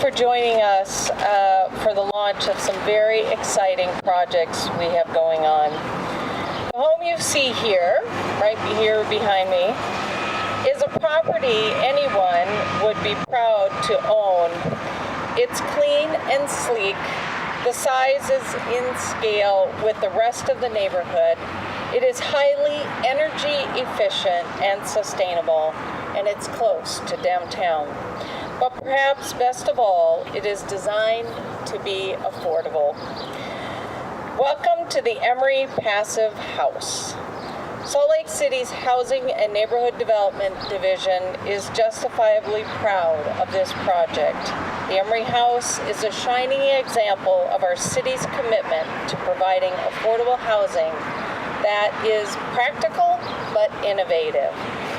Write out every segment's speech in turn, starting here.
for joining us for the launch of some very exciting projects we have going on. The home you see here, right here behind me, is a property anyone would be proud to own. It's clean and sleek. The size is in scale with the rest of the neighborhood. It is highly energy efficient and sustainable, and it's close to downtown. But perhaps best of all, it is designed to be affordable. Welcome to the Emery Passive House. Salt Lake City's Housing and Neighborhood Development Division is justifiably proud of this project. The Emery House is a shining example of our city's commitment to providing affordable housing that is practical but innovative,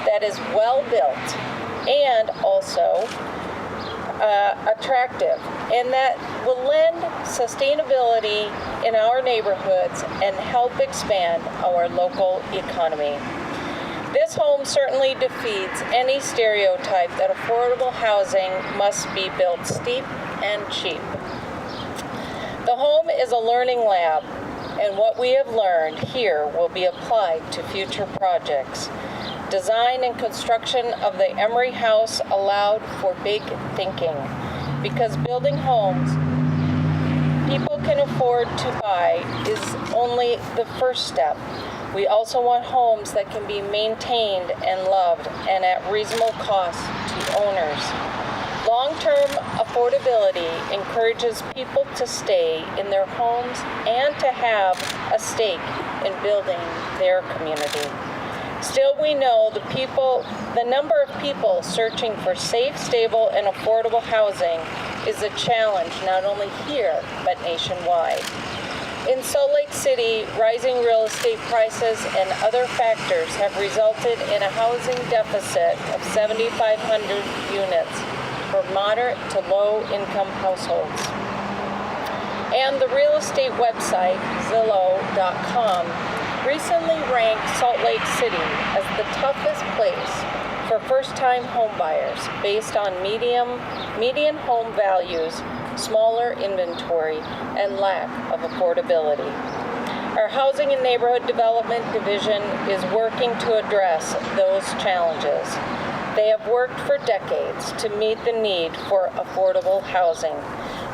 that is well built and also attractive, and that will lend sustainability in our neighborhoods and help expand our local economy. This home certainly defeats any stereotype that affordable housing must be built steep and cheap. The home is a learning lab, and what we have learned here will be applied to future projects. Design and construction of the Emery House allowed for big thinking, because building homes people can afford to buy is only the first step. We also want homes that can be maintained and loved and at reasonable cost to owners. Long-term affordability encourages people to stay in their homes and to have a stake in building their community. Still, we know the number of people searching for safe, stable, and affordable housing is a challenge not only here, but nationwide. In Salt Lake City, rising real estate prices and other factors have resulted in a housing deficit of 7,500 units for moderate to low-income households. And the real estate website, Zillow.com, recently ranked Salt Lake City as the toughest place for first-time homebuyers based on median home values, smaller inventory, and lack of affordability. Our Housing and Neighborhood Development Division is working to address those challenges. They have worked for decades to meet the need for affordable housing.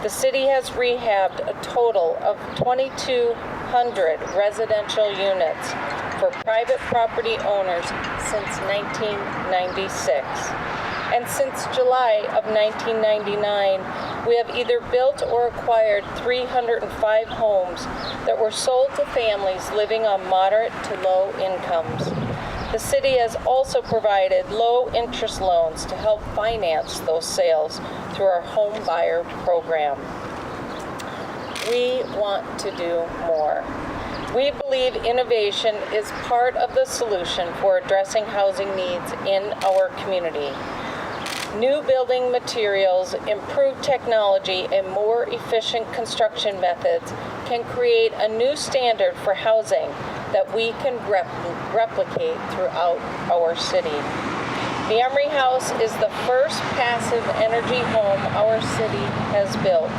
The city has rehabbed a total of 2,200 residential units for private property owners since 1996. And since July of 1999, we have either built or acquired 305 homes that were sold to families living on moderate to low incomes. The city has also provided low-interest loans to help finance those sales through our home buyer program. We want to do more. We believe innovation is part of the solution for addressing housing needs in our community. New building materials, improved technology, and more efficient construction methods can create a new standard for housing that we can replicate throughout our city. The Emery House is the first passive energy home our city has built.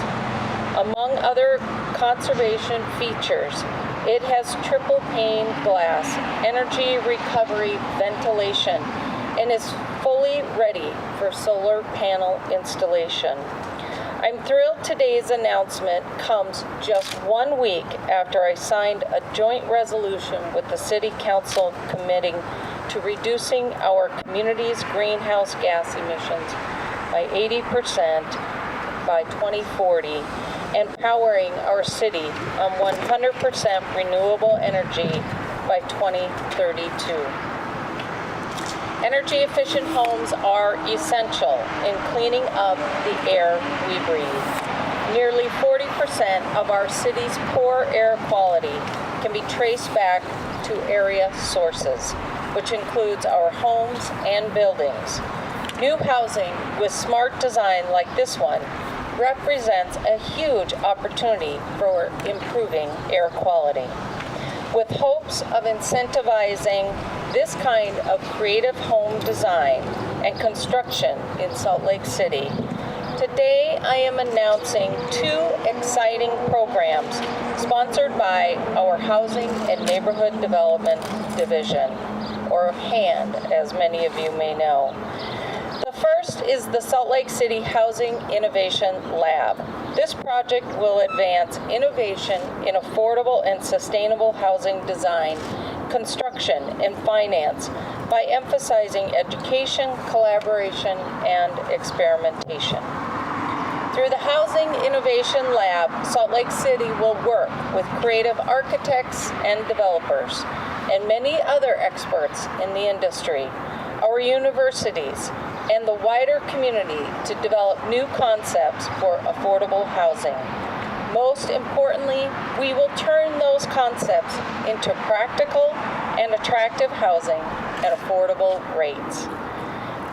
Among other conservation features, it has triple pane glass, energy recovery ventilation, and is fully ready for solar panel installation. I'm thrilled today's announcement comes just 1 week after I signed a joint resolution with the City Council committing to reducing our community's greenhouse gas emissions by 80% by 2040 and powering our city on 100% renewable energy by 2032. Energy-efficient homes are essential in cleaning up the air we breathe. Nearly 40% of our city's poor air quality can be traced back to area sources, which includes our homes and buildings. New housing with smart design like this one represents a huge opportunity for improving air quality. With hopes of incentivizing this kind of creative home design and construction in Salt Lake City, Today I am announcing two exciting programs sponsored by our Housing and Neighborhood Development Division, or HAND, as many of you may know. The first is the Salt Lake City Housing Innovation Lab. This project will advance innovation in affordable and sustainable housing design, construction, and finance by emphasizing education, collaboration, and experimentation. Through the Housing Innovation Lab, Salt Lake City will work with creative architects and developers and many other experts in the industry, our universities, and the wider community to develop new concepts for affordable housing. Most importantly, we will turn those concepts into practical and attractive housing at affordable rates.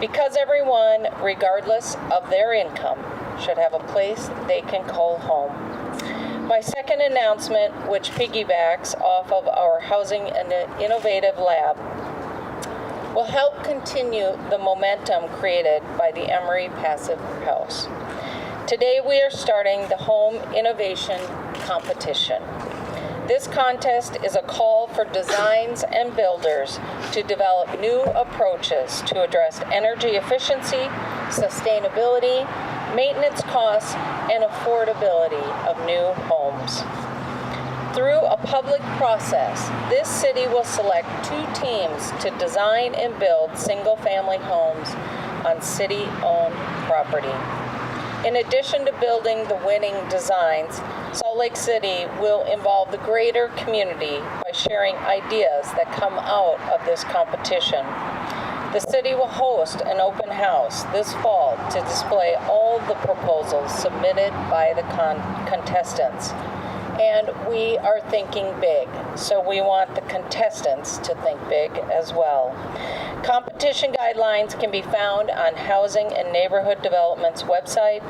Because everyone, regardless of their income, should have a place they can call home. My second announcement, which piggybacks off of our Housing and Innovative Lab, will help continue the momentum created by the Emery Passive House. Today we are starting the Home Innovation Competition. This contest is a call for designs and builders to develop new approaches to address energy efficiency, sustainability, maintenance costs, and affordability of new homes. Through a public process, this city will select two teams to design and build single-family homes on city-owned property. In addition to building the winning designs, Salt Lake City will involve the greater community by sharing ideas that come out of this competition. The city will host an open house this fall to display all the proposals submitted by the contestants. And we are thinking big, so we want the contestants to think big as well. Competition guidelines can be found on Housing and Neighborhood Development's website.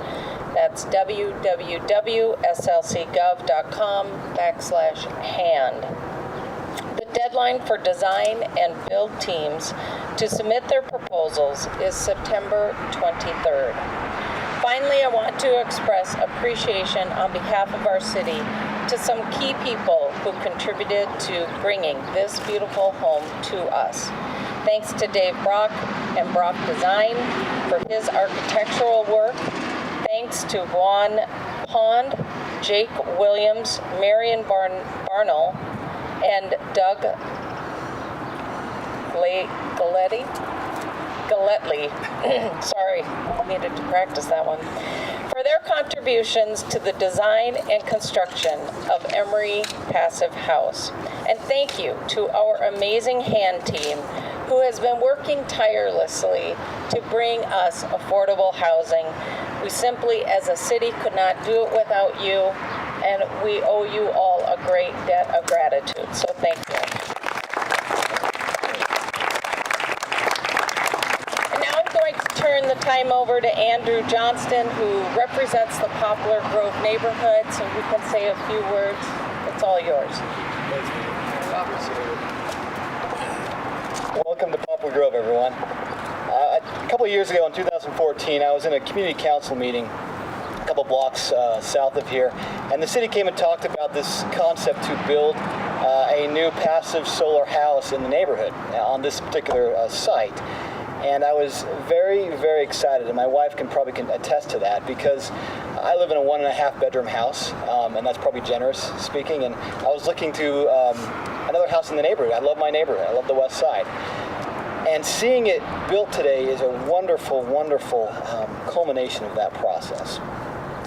That's www.slcgov.com/hand. The deadline for design and build teams to submit their proposals is September 23rd. Finally, I want to express appreciation on behalf of our city to some key people who contributed to bringing this beautiful home to us. Thanks to Dave Brock and Brock Design for his architectural work. Thanks to Vaughn Pond, Jake Williams, Marion Barnell, and Doug Galletley. Sorry, needed to practice that one. For their contributions to the design and construction of Emery Passive House. And thank you to our amazing hand team who has been working tirelessly to bring us affordable housing. We simply, as a city, could not do it without you, and we owe you all a great debt of gratitude. So thank you. Turn the time over to Andrew Johnston, who represents the Poplar Grove neighborhood, so he can say a few words. It's all yours. Welcome to Poplar Grove, everyone. A couple of years ago, in 2014, I was in a community council meeting a couple blocks south of here, and the city came and talked about this concept to build a new passive solar house in the neighborhood on this particular site. And I was very, very excited, and my wife can attest to that, because I live in a 1.5 bedroom house, and that's probably generous speaking, and I was looking to another house in the neighborhood. I love my neighborhood. I love the west side. And seeing it built today is a wonderful, wonderful culmination of that process.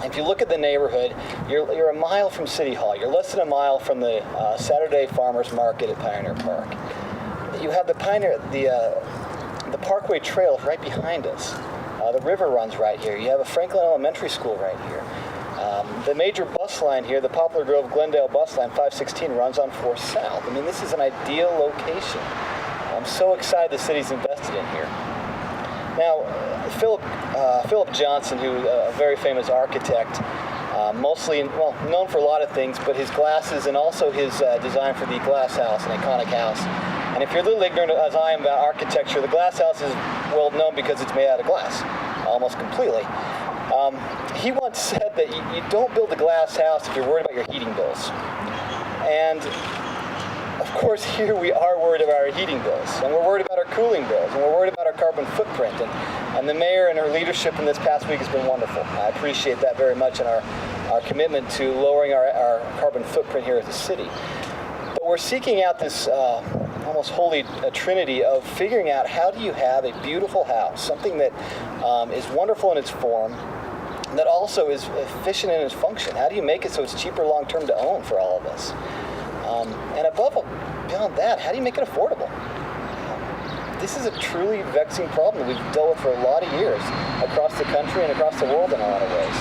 If you look at the neighborhood, you're a mile from City Hall. You're less than a mile from the Saturday Farmers Market at Pioneer Park. You have the Parkway Trail right behind us. The river runs right here. You have a Franklin Elementary School right here. The major bus line here, the Poplar Grove Glendale bus line 516, runs on 4th South. I mean, this is an ideal location. I'm so excited the city's invested in here. Now, Philip Johnson, who is a very famous architect, known for a lot of things, but his glasses and also his design for the Glass House, an iconic house. And if you're a little ignorant, as I am, about architecture, the Glass House is well known because it's made out of glass, almost completely. He once said that you don't build a glass house if you're worried about your heating bills. And of course, here we are worried about our heating bills, and we're worried about our cooling bills, and we're worried about our carbon footprint. And the mayor and her leadership in this past week has been wonderful. I appreciate that very much, and our commitment to lowering our carbon footprint here as a city. But we're seeking out this almost holy trinity of figuring out, how do you have a beautiful house, something that is wonderful in its form, that also is efficient in its function? How do you make it so it's cheaper long-term to own for all of us? And beyond that, how do you make it affordable? This is a truly vexing problem that we've dealt with for a lot of years across the country and across the world in a lot of ways.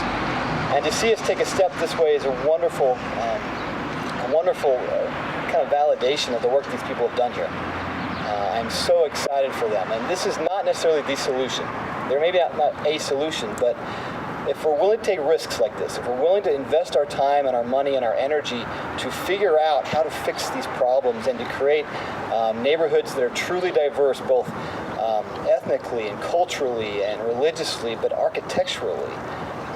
And to see us take a step this way is a wonderful kind of validation of the work these people have done here. I'm so excited for them. And this is not necessarily the solution. There may be not a solution, but if we're willing to take risks like this, if we're willing to invest our time and our money and our energy to figure out how to fix these problems and to create neighborhoods that are truly diverse, both ethnically and culturally and religiously, but architecturally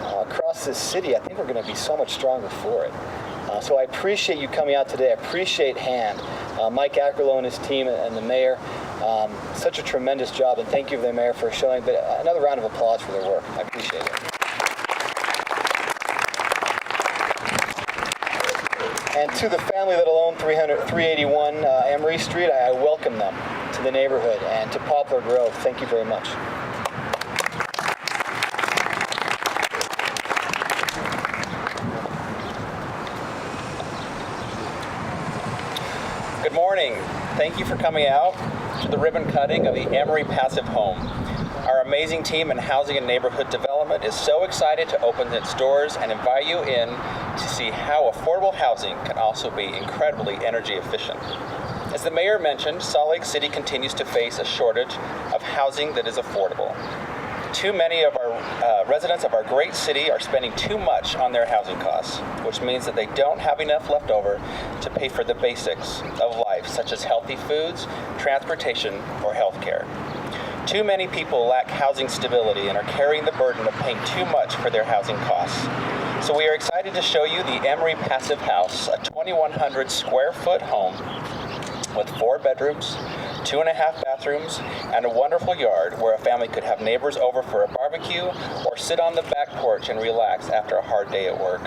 across this city, I think we're going to be so much stronger for it. So I appreciate you coming out today. I appreciate HAND, Mike Ackerlow and his team, and the mayor. Such a tremendous job, and thank you to the mayor for showing. But another round of applause for their work. I appreciate it. And to the family that'll own 381 Emery Street, I welcome them to the neighborhood, and to Poplar Grove. Thank you very much. Good morning. Thank you for coming out to the ribbon cutting of the Emery Passive Home. Our amazing team in housing and neighborhood development is so excited to open its doors and invite you in to see how affordable housing can also be incredibly energy efficient. As the mayor mentioned, Salt Lake City continues to face a shortage of housing that is affordable. Too many of our residents of our great city are spending too much on their housing costs, which means that they don't have enough left over to pay for the basics of life, such as healthy foods, transportation, or health care. Too many people lack housing stability and are carrying the burden of paying too much for their housing costs. So we are excited to show you the Emery Passive House, a 2,100 square foot home with 4 bedrooms, 2.5 bathrooms, and a wonderful yard where a family could have neighbors over for a barbecue or sit on the back porch and relax after a hard day at work.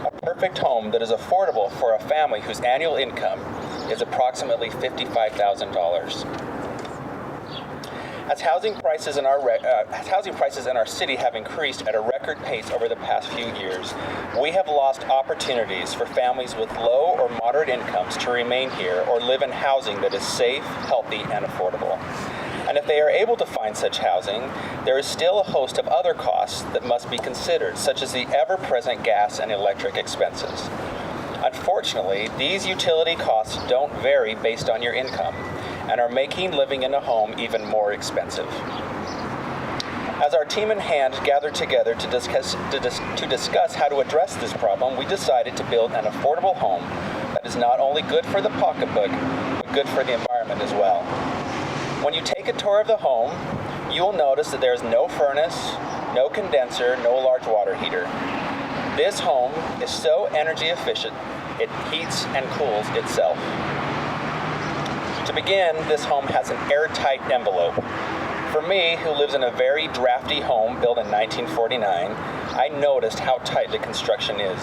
A perfect home that is affordable for a family whose annual income is approximately $55,000. As housing prices in our city have increased at a record pace over the past few years, we have lost opportunities for families with low or moderate incomes to remain here or live in housing that is safe, healthy, and affordable. And if they are able to find such housing, there is still a host of other costs that must be considered, such as the ever-present gas and electric expenses. Unfortunately, these utility costs don't vary based on your income and are making living in a home even more expensive. As our team in HAND gathered together to discuss how to address this problem, we decided to build an affordable home that is not only good for the pocketbook, but good for the environment as well. When you take a tour of the home, you will notice that there is no furnace, no condenser, no large water heater. This home is so energy efficient, it heats and cools itself. To begin, this home has an airtight envelope. For me, who lives in a very drafty home built in 1949, I noticed how tight the construction is.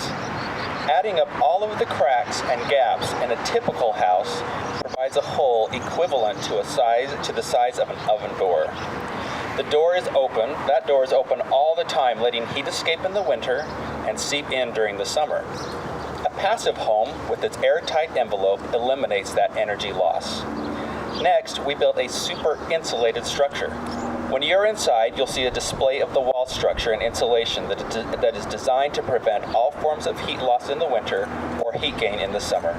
Adding up all of the cracks and gaps in a typical house provides a hole equivalent to the size of an oven door. The door is open. That door is open all the time, letting heat escape in the winter and seep in during the summer. A passive home with its airtight envelope eliminates that energy loss. Next, we built a super insulated structure. When you're inside, you'll see a display of the wall structure and insulation that is designed to prevent all forms of heat loss in the winter or heat gain in the summer.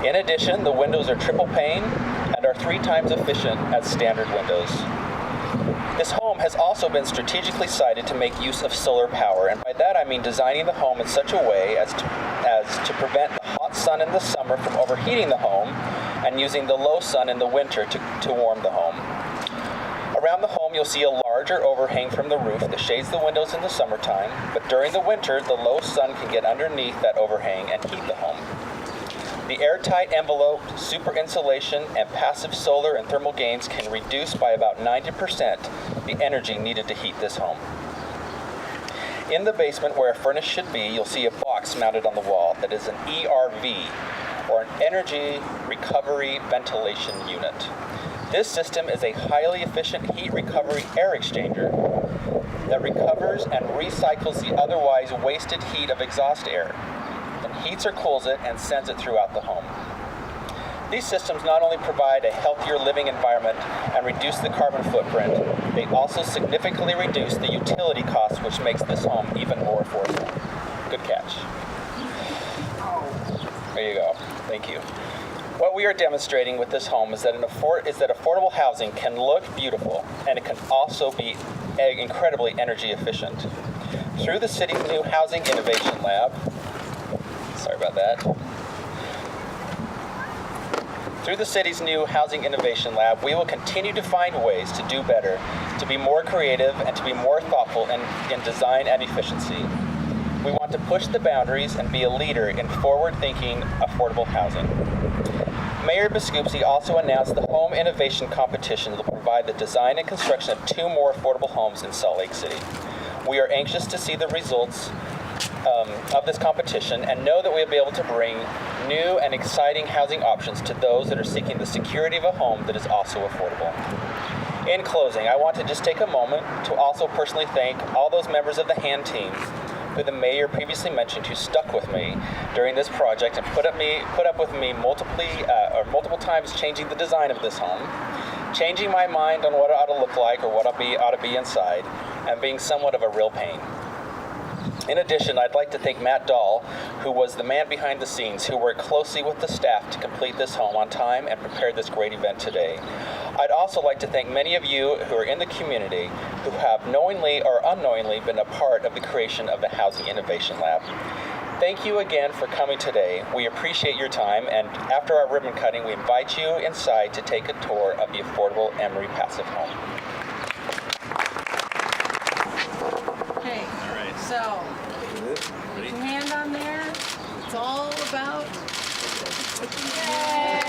In addition, the windows are triple pane and are 3 times efficient as standard windows. This home has also been strategically sited to make use of solar power, and by that I mean designing the home in such a way as to prevent the hot sun in the summer from overheating the home and using the low sun in the winter to warm the home. Around the home you'll see a large larger overhang from the roof that shades the windows in the summertime, but during the winter, the low sun can get underneath that overhang and heat the home. The airtight envelope, super insulation, and passive solar and thermal gains can reduce by about 90% the energy needed to heat this home. In the basement where a furnace should be, you'll see a box mounted on the wall that is an ERV, or an Energy Recovery Ventilation Unit. This system is a highly efficient heat recovery air exchanger that recovers and recycles the otherwise wasted heat of exhaust air, and heats or cools it and sends it throughout the home. These systems not only provide a healthier living environment and reduce the carbon footprint, they also significantly reduce the utility costs, which makes this home even more affordable. Good catch. There you go. Thank you. What we are demonstrating with this home is that affordable housing can look beautiful, and it can also be incredibly energy efficient. Through the city's new Housing Innovation Lab, Through the city's new Housing Innovation Lab, we will continue to find ways to do better, to be more creative, and to be more thoughtful in design and efficiency. We want to push the boundaries and be a leader in forward-thinking, affordable housing. Mayor Biskupski also announced the Home Innovation Competition that will provide the design and construction of 2 more affordable homes in Salt Lake City. We are anxious to see the results of this competition and know that we will be able to bring new and exciting housing options to those that are seeking the security of a home that is also affordable. In closing, I want to just take a moment to also personally thank all those members of the HAND team who the mayor previously mentioned who stuck with me during this project and put up with me multiple times changing the design of this home, changing my mind on what it ought to look like or what ought to be inside, and being somewhat of a real pain. In addition, I'd like to thank Matt Dahl, who was the man behind the scenes, who worked closely with the staff to complete this home on time and prepared this great event today. I'd also like to thank many of you who are in the community who have knowingly or unknowingly been a part of the creation of the Housing Innovation Lab. Thank you again for coming today. We appreciate your time, and after our ribbon cutting, we invite you inside to take a tour of the affordable Emery Passive Home. Okay, so put your hand on there. It's all about. Yay!